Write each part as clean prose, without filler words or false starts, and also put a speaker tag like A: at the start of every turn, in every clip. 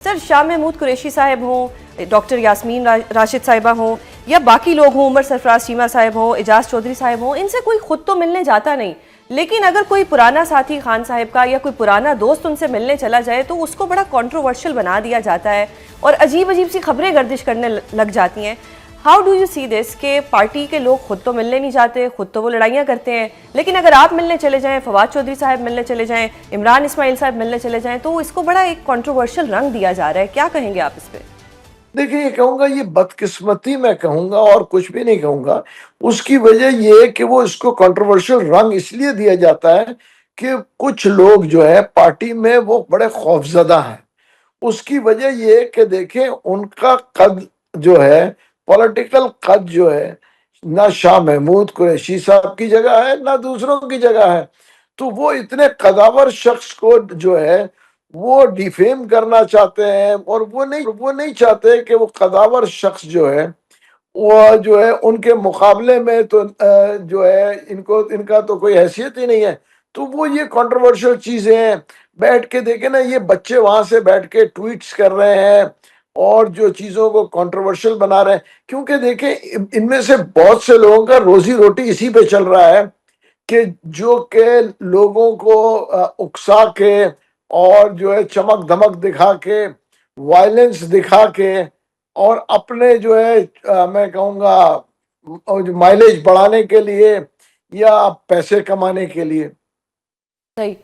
A: Sir Shah Mahmood Qureshi साहब हों, doctor Yasmin Rashid साहिबा हों या बाकी लोग हों, उमर सरफराज चीमा साहब हों, एजाज चौधरी साहब हों, इनसे कोई खुद तो मिलने जाता नहीं, लेकिन अगर कोई पुराना साथी खान साहब का या कोई पुराना दोस्त उनसे मिलने चला जाए तो उसको बड़ा कंट्रोवर्शियल बना दिया जाता है और अजीब अजीब सी खबरें गर्दिश करने लग जाती हैं। How do you see this कि पार्टी के लोग खुद तो मिलने नहीं जाते, खुद तो वो लड़ाइयाँ करते हैं, लेकिन अगर आप मिलने चले जाएं, फवाद चौधरी साहब मिलने चले जाएं, इमरान इस्माइल साहब मिलने चले जाएं, तो इसको बड़ा एक कंट्रोवर्शियल रंग दिया जा रहा है। क्या कहेंगे आप इस पे?
B: देखिए, ये कहूंगा ये बदकिस्मती मैं कहूंगा और कुछ भी नहीं कहूंगा। उसकी वजह ये है कि वो इसको कंट्रोवर्शियल रंग इसलिए दिया जाता है कि कुछ लोग जो है पार्टी में वो बड़े खौफजदा हैं। उसकी वजह ये है कि देखें उनका कद जो है, पॉलिटिकल कद जो है, ना शाह महमूद कुरैशी साहब की जगह है ना दूसरों की जगह है। तो वो इतने कदावर शख्स को जो है वो डिफेम करना चाहते हैं और वो नहीं चाहते कि वो कदावर शख्स जो है वो जो है उनके मुकाबले में तो जो है इनका तो कोई हैसियत ही नहीं है। तो वो ये कंट्रोवर्शियल चीजें हैं। बैठ के देखे ना, ये बच्चे वहां से बैठ के ट्वीट्स कर रहे हैं और जो चीजों को कंट्रोवर्शियल बना रहे हैं, क्योंकि देखें इनमें से बहुत से लोगों का रोजी रोटी इसी पे चल रहा है कि जो के लोगों को उकसा के और जो है चमक धमक दिखा के, वायलेंस दिखा के और अपने जो है मैं कहूँगा माइलेज बढ़ाने के लिए या पैसे कमाने के लिए।
A: सही।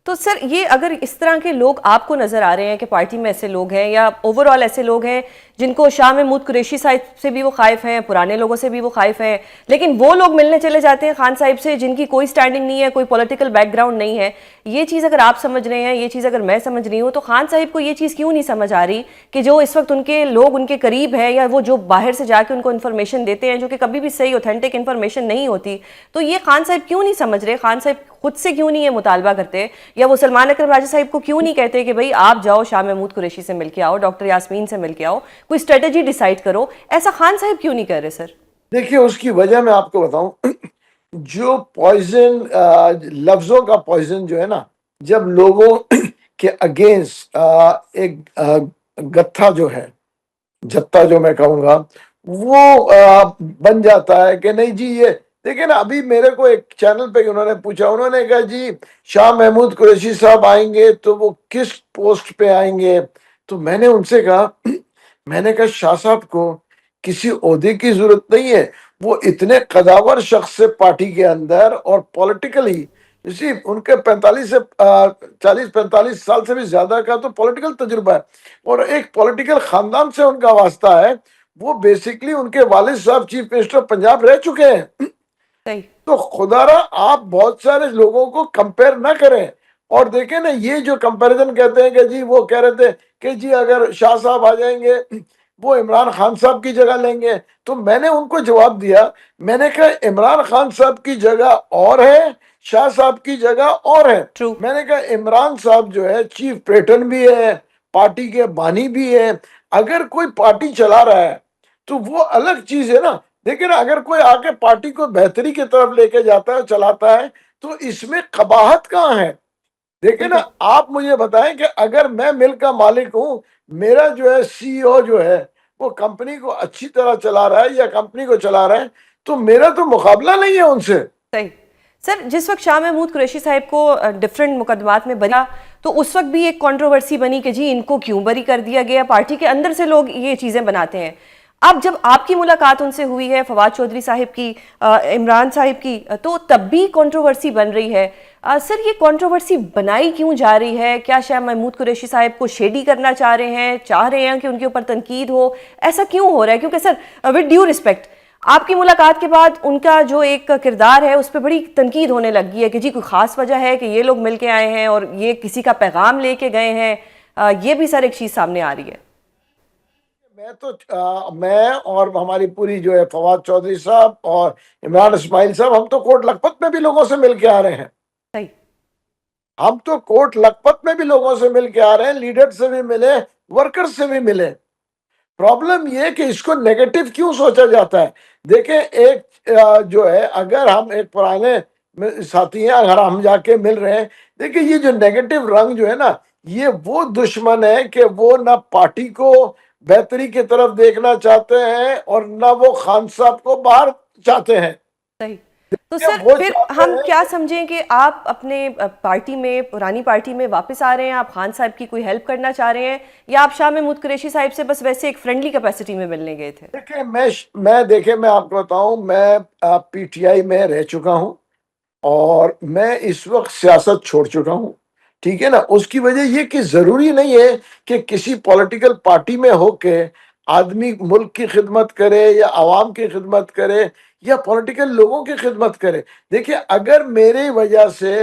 A: तो सर ये अगर इस तरह के लोग आपको नजर आ रहे हैं कि पार्टी में ऐसे लोग हैं या ओवरऑल ऐसे लोग हैं जिनको शाह महमूद कुरैशी साहब से भी वो खाइफ हैं, पुराने लोगों से भी वो खाइफ हैं, लेकिन वो लोग मिलने चले जाते हैं खान साहब से जिनकी कोई स्टैंडिंग नहीं है, कोई पॉलिटिकल बैकग्राउंड नहीं है, ये चीज़ अगर आप समझ रहे हैं, ये चीज़ अगर मैं समझ रही हूँ, तो खान साहब को ये चीज़ क्यों नहीं समझ आ रही कि जो इस वक्त उनके लोग उनके करीब है या वो जो बाहर से जाके उनको इन्फॉर्मेशन देते हैं जो कि कभी भी सही ऑथेंटिक इन्फॉर्मेशन नहीं होती, तो ये खान साहब क्यों नहीं समझ रहे? खान साहब खुद से क्यों नहीं ये मुतालबा करते या वो सलमान अकरम राजा साहब को क्यों नहीं कहते कि भाई आप जाओ शाह महमूद कुरैशी से मिलके आओ, डॉक्टर यास्मीन से मिलके आओ, कोई स्ट्रेटेजी डिसाइड करो? ऐसा खान साहब क्यों नहीं कर रहे सर?
B: देखिए, उसकी वजह मैं आपको बताऊं। जो पॉइजन, लफ्जों का पॉइजन जो है ना, जब लोगों के अगेंस्ट एक गत्था जो है, जत्ता जो मैं कहूंगा, वो बन जाता है कि नहीं जी ये देखिए ना। अभी मेरे को एक चैनल पे उन्होंने पूछा, उन्होंने कहा जी शाह महमूद कुरैशी साहब आएंगे तो वो किस पोस्ट पे आएंगे? तो मैंने उनसे कहा मैंने कहा शाह साहब को किसी ओहदे की जरूरत नहीं है। वो इतने कदावर शख्स से पार्टी के अंदर और पॉलिटिकली, इसी उनके 45 से 40-45 साल से भी ज्यादा का तो पॉलिटिकल तजुर्बा है और एक पॉलिटिकल खानदान से उनका वास्ता है। वो बेसिकली उनके वालिद साहब चीफ मिनिस्टर ऑफ पंजाब रह चुके हैं।
A: सही।
B: तो खुदारा आप बहुत सारे लोगों को कंपेयर ना करें। और देखें ना, ये जो कंपैरिजन कहते हैं कि जी वो कह रहे थे कि जी अगर शाह साहब आ जाएंगे वो इमरान खान साहब की जगह लेंगे, तो मैंने उनको जवाब दिया, मैंने कहा इमरान खान साहब की जगह और है, शाह साहब की जगह और है।
A: ट्रू।
B: मैंने कहा इमरान साहब जो है चीफ पेटर्न भी है, पार्टी के बानी भी है। अगर कोई पार्टी चला रहा है तो वो अलग चीज है ना। देखिए ना, अगर कोई आके पार्टी को बेहतरी की तरफ लेके जाता है, चलाता है, तो इसमें कबाहत कहाँ है? देखिए ना,
A: बिल्कुल।
B: आप मुझे बताएं कि अगर मैं मिल का मालिक हूं, मेरा जो है सीईओ जो है वो कंपनी को अच्छी तरह चला रहा है या कंपनी को चला रहा है, तो मेरा तो मुकाबला नहीं है उनसे।
A: सही। सर जिस वक्त शाह महमूद कुरैशी साहब को डिफरेंट मुकदमात में बरी, तो उस वक्त भी एक कंट्रोवर्सी बनी कि जी इनको क्यों बरी कर दिया गया, पार्टी के अंदर से लोग ये चीज़ें बनाते हैं। अब जब आपकी मुलाकात उनसे हुई है, फवाद चौधरी साहब की, इमरान साहब की, तो तब भी कंट्रोवर्सी बन रही है। सर ये कंट्रोवर्सी बनाई क्यों जा रही है? क्या शाह महमूद कुरैशी साहब को शेडी करना चाह रहे हैं कि उनके ऊपर तनकीद हो? ऐसा क्यों हो रहा है? क्योंकि सर विद ड्यू रिस्पेक्ट, आपकी मुलाकात के बाद उनका जो एक किरदार है उस पर बड़ी तनकीद होने लगी है कि जी कोई ख़ास वजह है कि ये लोग मिल के आए हैं और ये किसी का पैगाम लेके गए हैं। ये भी सर एक चीज़ सामने आ रही है।
B: मैं और हमारी पूरी जो है फवाद चौधरी साहब और इमरान इस्माइल साहब, हम तो कोट लखपत में भी लोगों से मिल के आ रहे हैं।
A: सही।
B: हम तो कोट लखपत में भी लोगों से मिल के आ रहे हैं, लीडर से भी मिले, वर्कर से भी मिले। प्रॉब्लम ये कि इसको नेगेटिव क्यों सोचा जाता है? देखें, एक जो है, अगर हम एक पुराने साथी हैं, अगर हम जाके मिल रहे हैं, देखिए ये जो नेगेटिव रंग जो है ना, یہ وہ دشمن ہے کہ وہ نہ پارٹی کو بہتری کی طرف دیکھنا چاہتے ہیں اور نہ وہ خان صاحب کو باہر چاہتے ہیں.
A: صحیح. تو
B: کہ
A: سر
B: وہ
A: پھر
B: چاہتے
A: ہم
B: ہیں
A: کیا سمجھیں کہ آپ اپنے پارٹی میں، پرانی پارٹی میں واپس آ رہے ہیں، آپ خان صاحب کی کوئی ہیلپ کرنا چاہ رہے ہیں، یا آپ شاہ محمود قریشی صاحب سے بس ویسے ایک فرینڈلی کیپیسٹی میں ملنے گئے تھے؟
B: دیکھیں میں آپ کو بتاؤں، میں پی ٹی آئی میں رہ چکا ہوں اور میں اس وقت سیاست چھوڑ چکا ہوں. ٹھیک ہے نا. اس کی وجہ یہ کہ ضروری نہیں ہے کہ کسی پولیٹیکل پارٹی میں ہو کے آدمی ملک کی خدمت کرے یا عوام کی خدمت کرے یا پولیٹیکل لوگوں کی خدمت کرے. دیکھیں اگر میری وجہ سے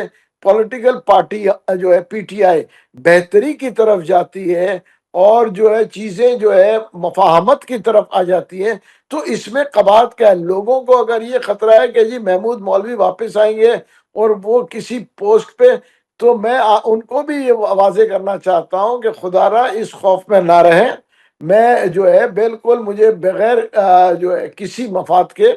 B: پولیٹیکل پارٹی جو ہے پی ٹی آئی بہتری کی طرف جاتی ہے اور جو ہے چیزیں جو ہے مفاہمت کی طرف آ جاتی ہے، تو اس میں قباحت کیا ہے؟ لوگوں کو اگر یہ خطرہ ہے کہ جی محمود مولوی واپس آئیں گے اور وہ کسی پوسٹ پہ، تو میں ان کو بھی یہ واضح کرنا چاہتا ہوں کہ خدا را اس خوف میں نہ رہیں. میں جو ہے بالکل مجھے بغیر جو ہے کسی مفاد کے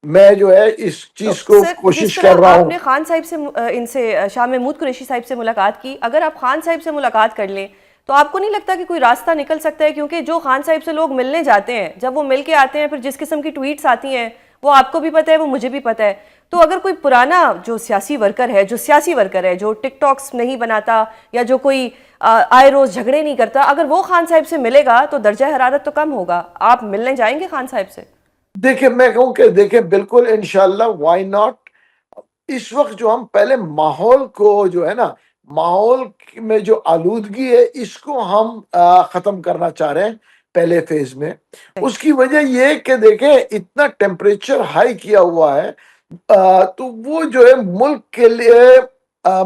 B: میں جو ہے اس
A: تو
B: چیز کو
A: سر جس
B: کوشش کر
A: طرح
B: رہا
A: آپ
B: ہوں.
A: نے خان صاحب سے ان سے شاہ محمود قریشی صاحب سے ملاقات کی، اگر آپ خان صاحب سے ملاقات کر لیں تو آپ کو نہیں لگتا کہ کوئی راستہ نکل سکتا ہے؟ کیونکہ جو خان صاحب سے لوگ ملنے جاتے ہیں، جب وہ مل کے آتے ہیں، پھر جس قسم کی ٹویٹس آتی ہیں وہ آپ کو بھی پتہ ہے، وہ مجھے بھی پتہ ہے. تو اگر کوئی پرانا جو سیاسی ورکر ہے جو ٹک ٹاکس نہیں بناتا یا جو کوئی آئے روز جھگڑے نہیں کرتا، اگر وہ خان صاحب سے ملے گا تو درجہ حرارت تو کم ہوگا. آپ ملنے جائیں گے خان صاحب سے؟
B: دیکھیں میں کہوں کہ دیکھیں بالکل انشاءاللہ وائی ناٹ. اس وقت جو ہم پہلے ماحول کو جو ہے نا، ماحول میں جو آلودگی ہے اس کو ہم ختم کرنا چاہ رہے ہیں پہلے فیز میں. اس کی وجہ یہ کہ دیکھیں اتنا ٹیمپریچر ہائی کیا ہوا ہے، تو وہ جو ہے ملک کے لیے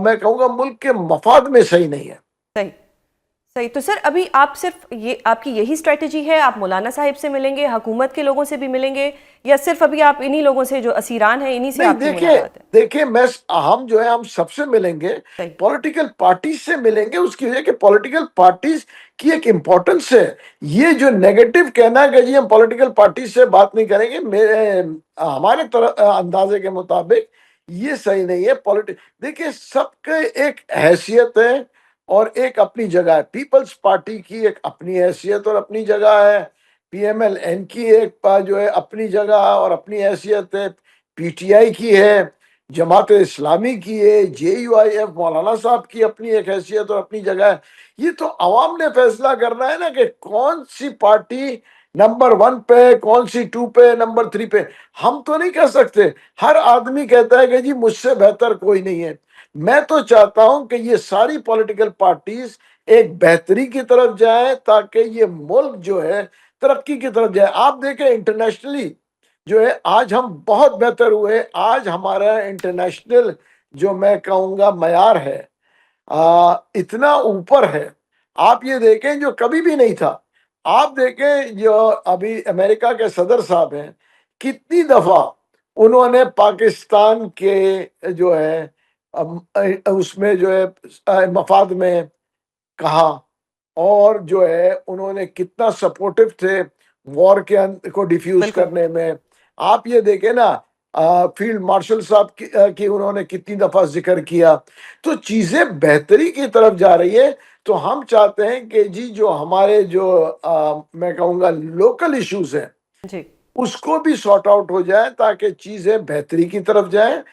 B: میں کہوں گا ملک کے مفاد میں صحیح نہیں ہے.
A: صحیح. صحیح. تو سر ابھی آپ صرف آپ کی یہی اسٹریٹجی ہے؟ آپ مولانا صاحب سے ملیں گے، حکومت کے لوگوں سے بھی ملیں گے، یا صرف ابھی آپ انہی لوگوں سے جو اسیران ہیں انہی سے
B: نہیں
A: آپ کی
B: دیکھیں
A: ملاقات ہے؟
B: دیکھیں ہم جو ہے ہم سب سے ملیں گے،
A: صحیح.
B: پولیٹیکل پارٹیز سے ملیں گے. اس کی وجہ کہ پولیٹیکل پارٹیز کی ایک امپورٹنس ہے. یہ جو نیگیٹو کہنا ہے کہ جی ہم پولیٹیکل پارٹیز سے بات نہیں کریں گے، ہمارے اندازے کے مطابق یہ صحیح نہیں ہے. دیکھیں سب کے ایک حیثیت ہے اور ایک اپنی جگہ ہے. پیپلز پارٹی کی ایک اپنی حیثیت اور اپنی جگہ ہے. پی ایم ایل این کی ایک جو ہے اپنی جگہ اور اپنی حیثیت ہے. پی ٹی آئی کی ہے، جماعت اسلامی کی ہے، جے یو آئی ایف مولانا صاحب کی اپنی ایک حیثیت اور اپنی جگہ ہے. یہ تو عوام نے فیصلہ کرنا ہے نا کہ کون سی پارٹی نمبر 1 پہ، کون سی 2 پہ، نمبر 3 پہ. ہم تو نہیں کہہ سکتے. ہر آدمی کہتا ہے کہ جی مجھ سے بہتر کوئی نہیں ہے. میں تو چاہتا ہوں کہ یہ ساری پولیٹیکل پارٹیز ایک بہتری کی طرف جائیں تاکہ یہ ملک جو ہے ترقی کی طرف جائے. آپ دیکھیں انٹرنیشنلی جو ہے آج ہم بہت بہتر ہوئے. آج ہمارا انٹرنیشنل جو میں کہوں گا معیار ہے اتنا اوپر ہے. آپ یہ دیکھیں جو کبھی بھی نہیں تھا. آپ دیکھیں جو ابھی امریکہ کے صدر صاحب ہیں، کتنی دفعہ انہوں نے پاکستان کے جو ہے اس میں جو ہے مفاد میں کہا، اور جو ہے انہوں نے کتنا سپورٹو تھے وار کو ڈیفیوز
A: بالکل.
B: کرنے میں. آپ یہ دیکھیں نا فیلڈ مارشل صاحب کی انہوں نے کتنی دفعہ ذکر کیا. تو چیزیں بہتری کی طرف جا رہی ہے. تو ہم چاہتے ہیں کہ جی جو ہمارے جو میں کہوں گا لوکل ایشوز ہیں
A: جی.
B: اس کو بھی سارٹ آؤٹ ہو جائے تاکہ چیزیں بہتری کی طرف جائیں.